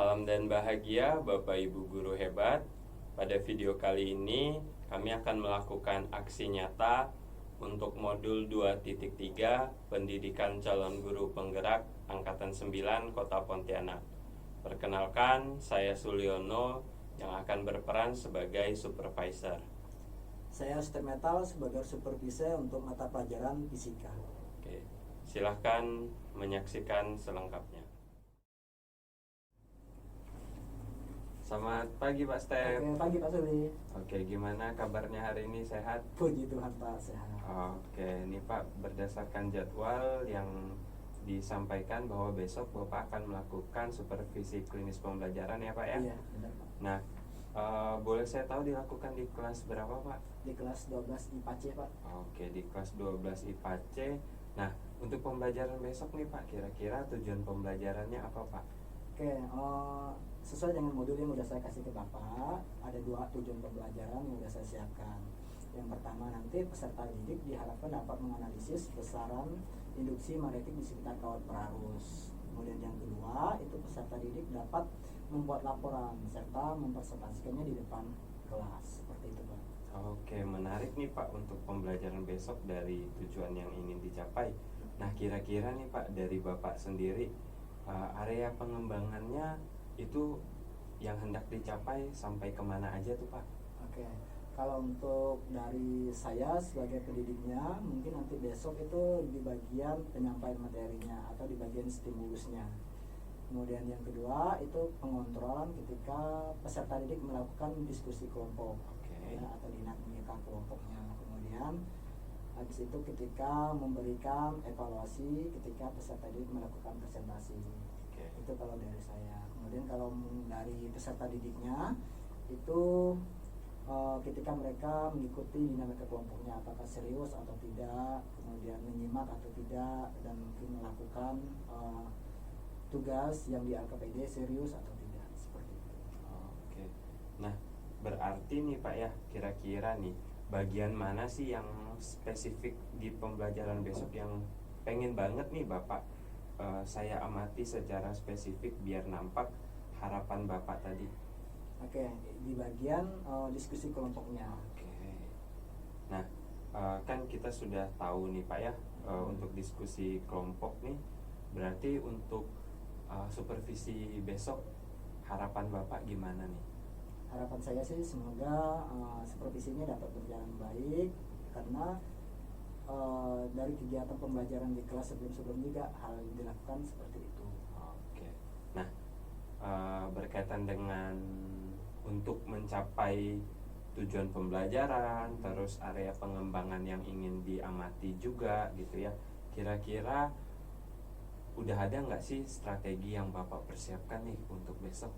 Salam dan bahagia Bapak Ibu guru hebat. Pada video kali ini kami akan melakukan aksi nyata untuk modul 2.3 Pendidikan Calon Guru Penggerak Angkatan 9 Kota Pontianak. Perkenalkan, saya Suliono yang akan berperan sebagai supervisor. Saya Ustaz Metal sebagai supervisor untuk mata pelajaran fisika. Oke, silahkan menyaksikan selengkapnya. Selamat pagi Pak Step. Oke, pagi Pak Suli. Oke, gimana kabarnya hari ini, sehat? Puji Tuhan Pak, sehat. Oke, ini Pak, berdasarkan jadwal yang disampaikan bahwa besok Bapak akan melakukan supervisi klinis pembelajaran ya Pak ya? Iya, benar Pak. Nah, boleh saya tahu dilakukan di kelas berapa Pak? Di kelas 12 IPA C Pak. Oke, di kelas 12 IPA C. Nah, untuk pembelajaran besok nih Pak, kira-kira tujuan pembelajarannya apa Pak? Oke, sesuai dengan modul yang sudah saya kasih ke Bapak, ada 2 tujuan pembelajaran yang sudah saya siapkan. Yang pertama, nanti peserta didik diharapkan dapat menganalisis besaran induksi magnetik di sekitar kawat perarus. Kemudian yang kedua, itu peserta didik dapat membuat laporan serta mempresentasikannya di depan kelas. Seperti itu Pak. Oke, menarik nih Pak untuk pembelajaran besok dari tujuan yang ingin dicapai. Nah, kira-kira nih Pak, dari Bapak sendiri, area pengembangannya itu yang hendak dicapai sampai kemana aja tuh Pak? Oke, kalau untuk dari saya sebagai pendidiknya, mungkin nanti besok itu di bagian penyampaian materinya atau di bagian stimulusnya. Kemudian yang kedua itu pengontrolan ketika peserta didik melakukan diskusi kelompok, ya, atau dinamika kelompoknya. Kemudian habis itu ketika memberikan evaluasi ketika peserta didik melakukan presentasi. Itu kalau dari saya. Kemudian kalau dari peserta didiknya itu ketika mereka mengikuti dinamika kelompoknya, apakah serius atau tidak, kemudian menyimak atau tidak, dan mungkin melakukan tugas yang di LKPD serius atau tidak, seperti itu. Oke. Nah, berarti nih Pak ya, kira-kira nih bagian mana sih yang spesifik di pembelajaran besok yang pengen banget nih Bapak saya amati secara spesifik biar nampak harapan Bapak tadi? Oke, di bagian diskusi kelompoknya. Oke. Nah, kan kita sudah tahu nih Pak ya, untuk diskusi kelompok nih, berarti untuk supervisi besok harapan Bapak gimana nih? Harapan saya sih semoga supervisinya dapat berjalan baik, karena dari kegiatan pembelajaran di kelas sebelum-sebelum juga hal yang dilakukan seperti itu. Oke. Nah, berkaitan dengan untuk mencapai tujuan pembelajaran, terus area pengembangan yang ingin diamati juga gitu ya, kira-kira udah ada nggak sih strategi yang Bapak persiapkan nih untuk besok?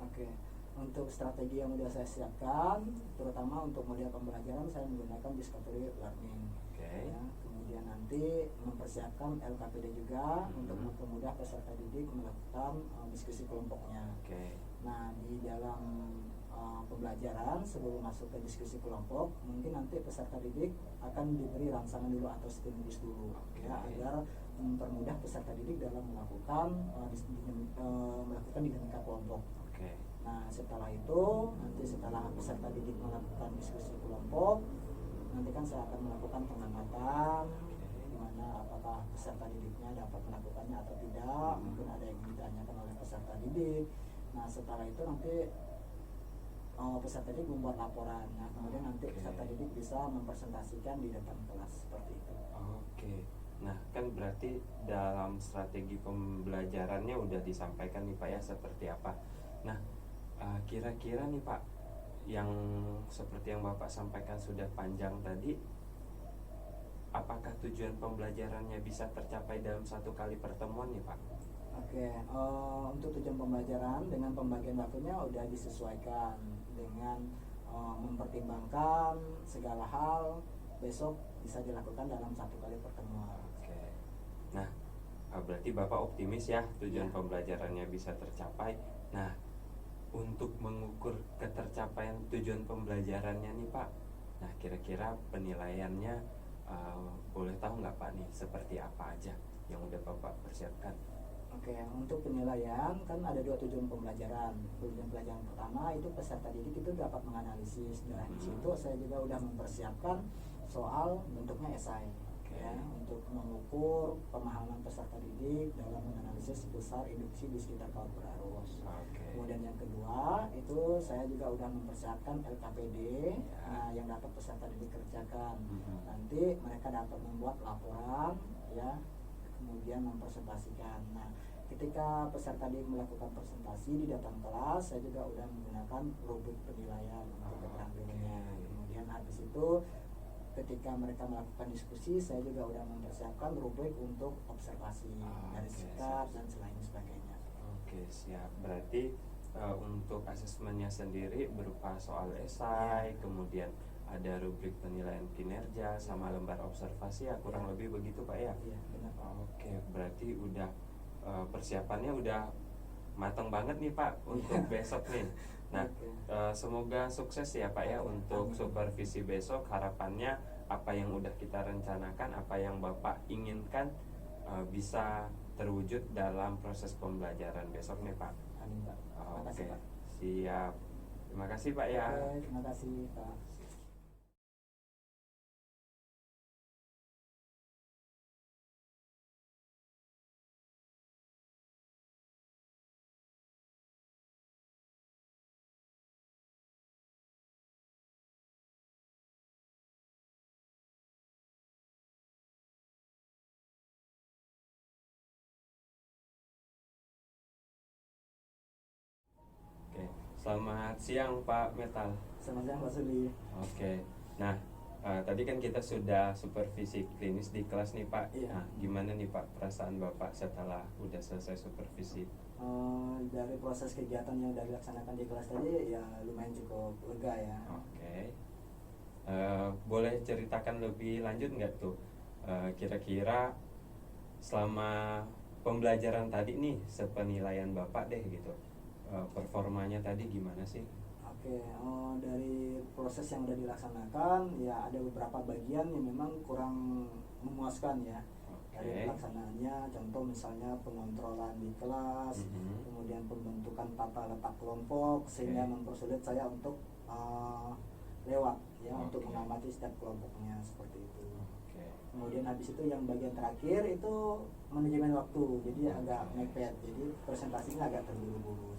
Oke, untuk strategi yang sudah saya siapkan, terutama untuk model pembelajaran saya menggunakan discovery learning. Ya, kemudian nanti mempersiapkan LKPD juga untuk mempermudah peserta didik melakukan diskusi kelompoknya. Nah, di dalam pembelajaran sebelum masuk ke diskusi kelompok, mungkin nanti peserta didik akan diberi rangsangan dulu atau stimulus dulu, ya, agar mempermudah peserta didik dalam melakukan dinamika kelompok. Nah, setelah itu, nanti setelah peserta didik melakukan diskusi kelompok, nanti kan saya akan melakukan pengamatan, di mana apakah peserta didiknya dapat melakukannya atau tidak. Mungkin ada yang ditanyakan oleh peserta didik. Nah, setelah itu nanti peserta didik membuat laporan. Nah, kemudian nanti peserta didik bisa mempresentasikan di depan kelas, seperti itu. Oke. Nah, kan berarti dalam strategi pembelajarannya udah disampaikan nih Pak ya seperti apa. Nah, kira-kira nih Pak, yang seperti yang Bapak sampaikan sudah panjang tadi, apakah tujuan pembelajarannya bisa tercapai dalam satu kali pertemuan nih Pak? Oke, untuk tujuan pembelajaran dengan pembagian waktunya udah disesuaikan dengan mempertimbangkan segala hal besok bisa dilakukan dalam satu kali pertemuan. Oke. Nah, berarti Bapak optimis ya tujuan pembelajarannya bisa tercapai. Nah, untuk mengukur ketercapaian tujuan pembelajarannya nih Pak, nah kira-kira penilaiannya boleh tahu nggak Pak nih seperti apa aja yang udah Bapak persiapkan? Oke, untuk penilaian kan ada dua tujuan pembelajaran. Tujuan pelajaran pertama itu peserta didik itu dapat menganalisis. Dan di situ saya juga udah mempersiapkan soal bentuknya esai, ya, untuk mengukur pemahaman peserta didik dalam menganalisis besar induksi di sekitar kawat berarus. Kemudian yang kedua itu saya juga udah mempersiapkan LKPD, yang dapat peserta didik kerjakan. Nanti mereka dapat membuat laporan, ya, kemudian mempresentasikan. Nah, ketika peserta didik melakukan presentasi di datang kelas, saya juga udah menggunakan rubrik penilaian untuk keterampilannya. Kemudian habis itu ketika mereka melakukan diskusi, saya juga udah mempersiapkan rubrik untuk observasi dari sikap dan selain sebagainya. Oke, siap. Berarti untuk asesmennya sendiri berupa soal esai, kemudian ada rubrik penilaian kinerja sama lembar observasi, ya kurang lebih begitu Pak ya? Iya, benar. Oke, berarti udah persiapannya udah matang banget nih Pak untuk besok nih. Nah, semoga sukses ya Pak ya untuk supervisi besok. Harapannya apa yang udah kita rencanakan, apa yang Bapak inginkan bisa terwujud dalam proses pembelajaran besok nih Pak. Amin Pak. Terima kasih, Oke, Pak. siap. Terima kasih Pak ya. Oke, terima kasih Pak. Oke, selamat siang Pak Metal. Selamat siang Pak Sudi. Oke, nah tadi kan kita sudah supervisi klinis di kelas nih Pak. Iya. Nah, gimana nih Pak perasaan Bapak setelah udah selesai supervisi? Dari proses kegiatan yang udah dilaksanakan di kelas tadi ya lumayan cukup lega ya. Oke. Boleh ceritakan lebih lanjut nggak tuh? Kira-kira selama pembelajaran tadi nih, sepenilaian Bapak deh gitu, performanya tadi gimana sih? Oke, dari proses yang udah dilaksanakan ya ada beberapa bagian yang memang kurang memuaskan ya. Dari pelaksanaannya, contoh misalnya pengontrolan di kelas, kemudian pembentukan tata letak kelompok sehingga mempersulit saya untuk lewat ya, untuk mengamati setiap kelompoknya seperti itu. Kemudian habis itu yang bagian terakhir itu manajemen waktu, jadi agak mepet, jadi presentasinya agak terburu-buru.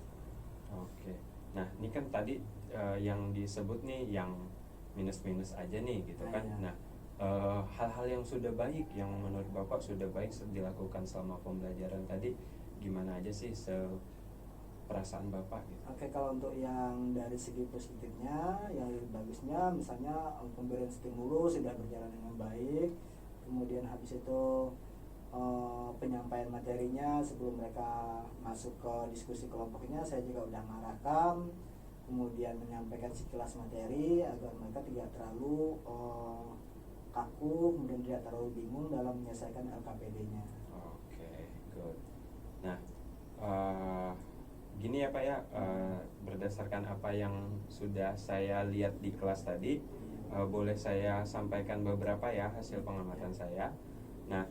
Oke. Nah, ini kan tadi yang disebut nih yang minus-minus aja nih gitu kan. Nah, hal-hal yang sudah baik, yang menurut Bapak sudah baik dilakukan selama pembelajaran tadi, gimana aja sih perasaan Bapak gitu? Oke, kalau untuk yang dari segi positifnya, yang lebih bagusnya misalnya pemberian stimulus sudah berjalan dengan baik. Kemudian habis itu penyampaian materinya sebelum mereka masuk ke diskusi kelompoknya saya juga udah mengarahkan, kemudian menyampaikan sekilas materi agar mereka tidak terlalu kaku, kemudian tidak terlalu bingung dalam menyelesaikan LKPD-nya. Oke, good. Nah, gini ya Pak ya, berdasarkan apa yang sudah saya lihat di kelas tadi, boleh saya sampaikan beberapa ya hasil pengamatan saya. Nah,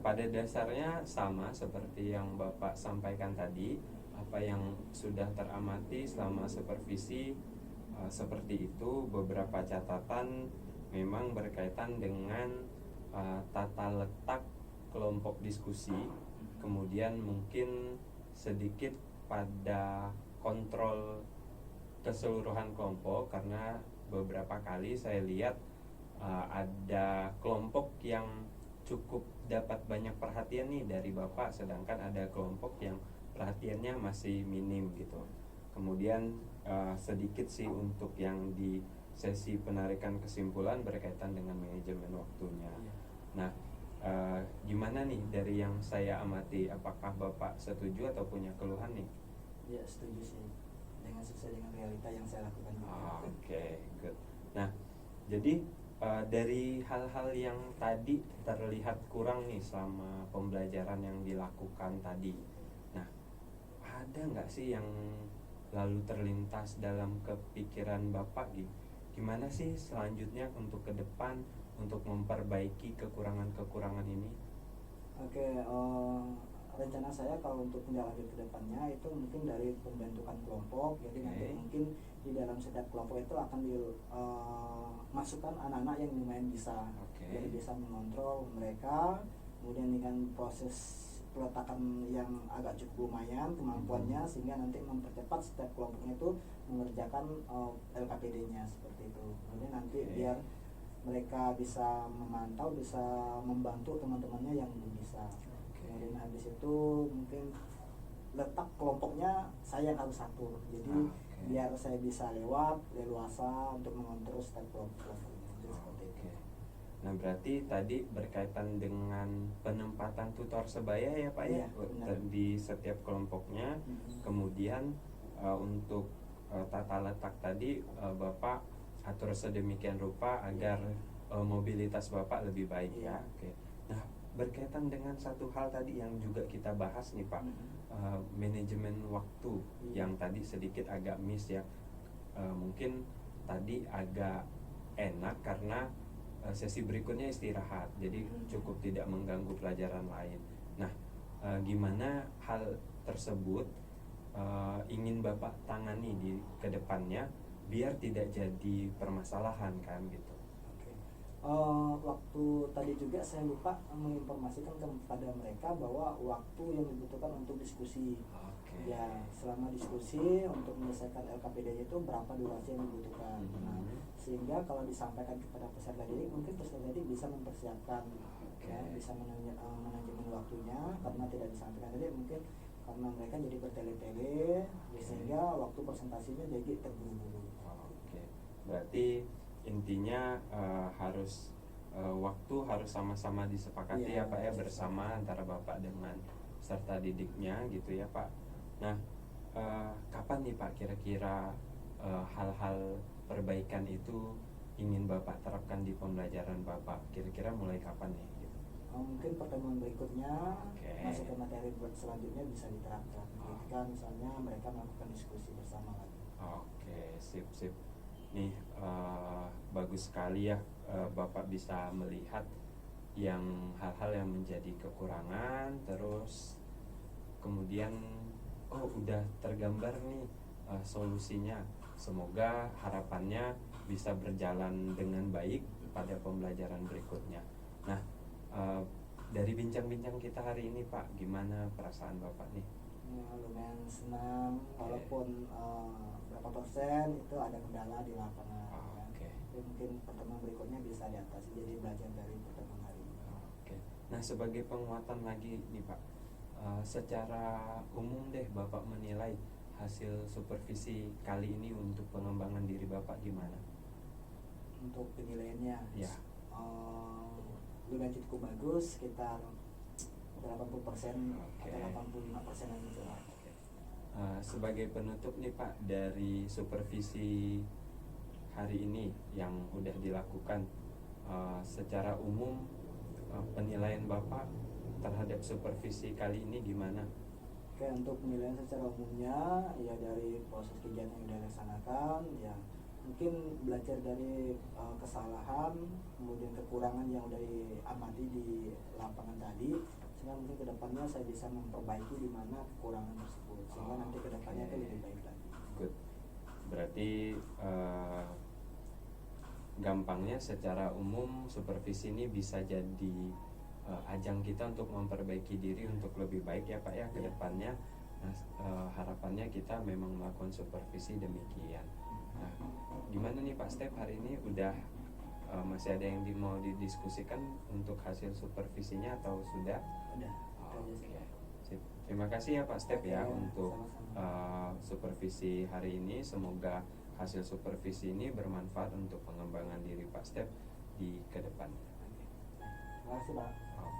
pada dasarnya sama seperti yang Bapak sampaikan tadi, apa yang sudah teramati selama supervisi seperti itu. Beberapa catatan memang berkaitan dengan tata letak kelompok diskusi, kemudian mungkin sedikit pada kontrol keseluruhan kelompok, karena beberapa kali saya lihat ada kelompok yang cukup dapat banyak perhatian nih dari Bapak, sedangkan ada kelompok yang perhatiannya masih minim gitu. Kemudian sedikit sih untuk yang di sesi penarikan kesimpulan berkaitan dengan manajemen waktunya. Nah, gimana nih dari yang saya amati, apakah Bapak setuju atau punya keluhan nih? Ya, setuju sih, dengan sesuai dengan realita yang saya lakukan. Oke, good. Nah, jadi dari hal-hal yang tadi terlihat kurang nih selama pembelajaran yang dilakukan tadi, nah ada nggak sih yang lalu terlintas dalam kepikiran Bapak gitu? Gimana sih selanjutnya untuk ke depan untuk memperbaiki kekurangan-kekurangan ini? Oke, rencana saya kalau untuk tindak lanjut ke depannya itu mungkin dari pembentukan kelompok. Jadi nanti Oke. mungkin di dalam setiap kelompok itu akan dimasukkan anak-anak yang lumayan bisa. Oke. Jadi bisa mengontrol mereka. Kemudian dengan proses peletakan yang agak cukup lumayan kemampuannya, sehingga nanti mempercepat setiap kelompoknya itu mengerjakan LKPD-nya seperti itu. Kemudian nanti Oke. biar mereka bisa memantau, bisa membantu teman-temannya yang belum bisa. Kemudian habis itu mungkin letak kelompoknya saya yang harus atur. Jadi Oke. biar saya bisa leluasa untuk mengontrol setiap kelompoknya. Jadi seperti itu. Oke. Nah, berarti tadi berkaitan dengan penempatan tutor sebaya ya Pak ya, Iya, benar. di setiap kelompoknya. Mhm. Kemudian untuk tata letak tadi Bapak atur sedemikian rupa agar mobilitas Bapak lebih baik ya. Iya. Oke. Nah, berkaitan dengan satu hal tadi yang juga kita bahas nih Pak, Mhm. manajemen waktu Iya. yang tadi sedikit agak miss ya. Mungkin tadi agak enak karena sesi berikutnya istirahat, jadi cukup tidak mengganggu pelajaran lain. Nah, gimana hal tersebut ingin Bapak tangani di kedepannya biar tidak jadi permasalahan kan gitu. Oke. Waktu tadi juga saya lupa menginformasikan kepada mereka bahwa waktu yang dibutuhkan untuk diskusi. Oke. Ya, selama diskusi untuk menyelesaikan LKPD itu berapa durasi yang dibutuhkan. Nah, sehingga kalau disampaikan kepada peserta didik, mungkin peserta didik bisa mempersiapkan, Oke. ya, bisa manajemen waktunya. Karena tidak disampaikan tadi, mungkin karena mereka jadi bertele-tele, sehingga waktu presentasinya jadi terburu-buru. Oke. Berarti intinya harus waktu harus sama-sama disepakati Iya, ya Pak ya, harus bersama antara Bapak dengan peserta didiknya gitu ya Pak. Nah, kapan nih Pak kira-kira hal-hal perbaikan itu ingin Bapak terapkan di pembelajaran Bapak? Kira-kira mulai kapan nih gitu? Mungkin pertemuan berikutnya Oke. masuk ke materi selanjutnya bisa diterapkan. Ketika misalnya mereka melakukan diskusi bersama lagi. Oke, sip. Nih bagus sekali ya Bapak bisa melihat yang hal-hal yang menjadi kekurangan, terus kemudian udah tergambar nih solusinya. Semoga harapannya bisa berjalan dengan baik pada pembelajaran berikutnya. Nah, dari bincang-bincang kita hari ini Pak, gimana perasaan Bapak nih? Ya, lumayan senang, walaupun berapa persen itu ada kendala di lapangan. Oke. Tapi mungkin pertemuan berikutnya bisa diatasi, jadi belajar dari pertemuan hari ini. Oke. Nah, sebagai penguatan lagi nih Pak, secara umum deh Bapak menilai hasil supervisi kali ini untuk pengembangan diri Bapak gimana? Untuk penilaiannya, Ya. lumayan cukup bagus, sekitar 80% Oke. atau 85% gitu lah. Sebagai penutup nih Pak, dari supervisi hari ini yang udah dilakukan, secara umum penilaian Bapak terhadap supervisi kali ini gimana? Oke, untuk penilaian secara umumnya ya dari proses kegiatan yang sudah dilaksanakan, ya mungkin belajar dari kesalahan, kemudian kekurangan yang sudah diamati di lapangan tadi, sehingga mungkin kedepannya saya bisa memperbaiki di mana kekurangan tersebut, sehingga nanti kedepannya itu lebih baik lagi. Good. Berarti gampangnya secara umum supervisi ini bisa jadi ajang kita untuk memperbaiki diri untuk lebih baik ya Pak ya ke depannya. Nah, harapannya kita memang melakukan supervisi demikian. Nah, gimana nih Pak Step hari ini udah masih ada yang mau didiskusikan untuk hasil supervisinya atau sudah? Udah, itu aja sih. Oke. Sip. Terima kasih ya Pak Step ya Oke, untuk sama-sama. supervisi hari ini. Semoga hasil supervisi ini bermanfaat untuk pengembangan diri Pak Step di kedepannya. Terima kasih Pak. Oke.